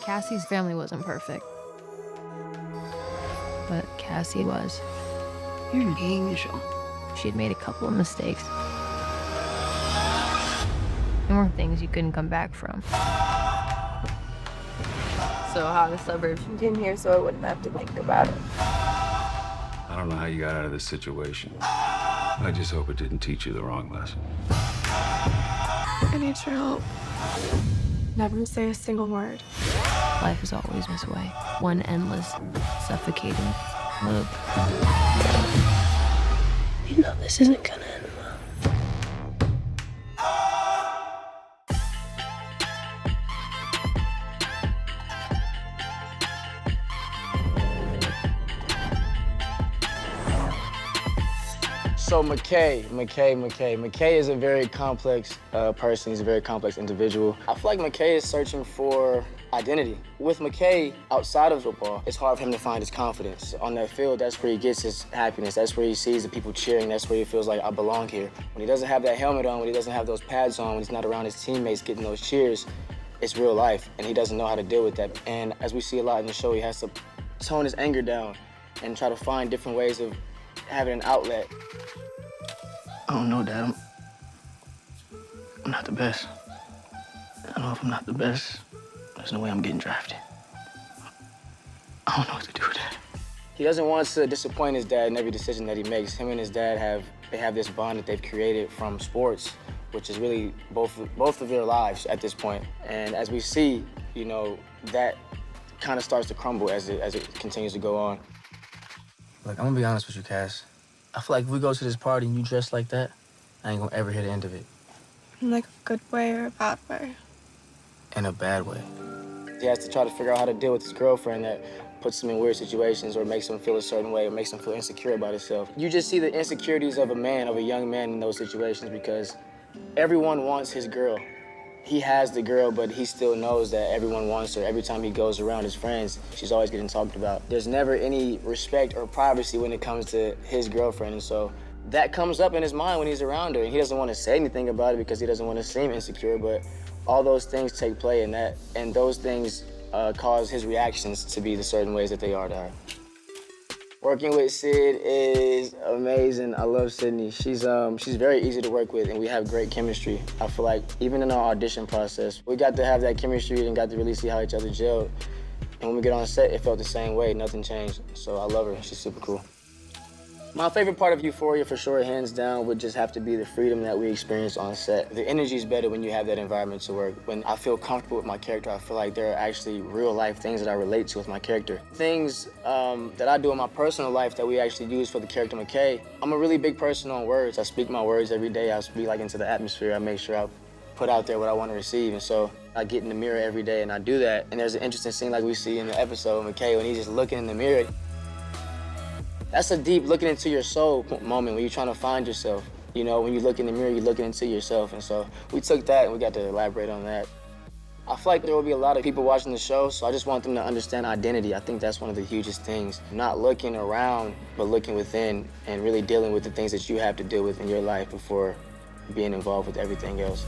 Cassie's family wasn't perfect, but Cassie was. You're an angel. She had made a couple of mistakes. There were things you couldn't come back from. So how the suburbs came here so I wouldn't have to think about it. I don't know how you got out of this situation. I just hope it didn't teach you the wrong lesson. I need your help. Never say a single word. Life is always this way. One endless, suffocating loop. You know this isn't gonna end well. So McKay is a very complex person. He's a very complex individual. I feel like McKay is searching for identity. With McKay, outside of football, it's hard for him to find his confidence. On that field, that's where he gets his happiness. That's where he sees the people cheering. That's where he feels like, I belong here. When he doesn't have that helmet on, when he doesn't have those pads on, when he's not around his teammates getting those cheers, it's real life, and he doesn't know how to deal with that. And as we see a lot in the show, he has to tone his anger down and try to find different ways of having an outlet. I don't know, Dad. I'm not the best. I know if I'm not the best, there's no way I'm getting drafted. I don't know what to do with that. He doesn't want to disappoint his dad in every decision that he makes. Him and his dad have this bond that they've created from sports, which is really both of their lives at this point. And as we see, you know, that kind of starts to crumble as it continues to go on. Look, I'm gonna be honest with you, Cass. I feel like if we go to this party and you dress like that, I ain't gonna ever hear the end of it. In like a good way or a bad way? In a bad way. He has to try to figure out how to deal with his girlfriend that puts him in weird situations or makes him feel a certain way or makes him feel insecure about himself. You just see the insecurities of a young man in those situations because everyone wants his girl. He has the girl, but he still knows that everyone wants her. Every time he goes around his friends, she's always getting talked about. There's never any respect or privacy when it comes to his girlfriend, and so that comes up in his mind when he's around her, and he doesn't want to say anything about it because he doesn't want to seem insecure, but all those things take play in that, and those things cause his reactions to be the certain ways that they are to her. Working with Sid is amazing. I love Sydney. She's very easy to work with, and we have great chemistry. I feel like even in our audition process, we got to have that chemistry and got to really see how each other gelled. And when we get on set, it felt the same way. Nothing changed. So I love her. She's super cool. My favorite part of Euphoria, for sure, hands down, would just have to be the freedom that we experience on set. The energy is better when you have that environment to work. When I feel comfortable with my character, I feel like there are actually real-life things that I relate to with my character. Things that I do in my personal life that we actually use for the character McKay. I'm a really big person on words. I speak my words every day. I speak like into the atmosphere. I make sure I put out there what I want to receive. And so I get in the mirror every day and I do that. And there's an interesting scene like we see in the episode of McKay when he's just looking in the mirror. That's a deep looking into your soul moment when you're trying to find yourself. You know, when you look in the mirror, you're looking into yourself. And so we took that and we got to elaborate on that. I feel like there will be a lot of people watching the show, so I just want them to understand identity. I think that's one of the hugest things. Not looking around, but looking within and really dealing with the things that you have to deal with in your life before being involved with everything else.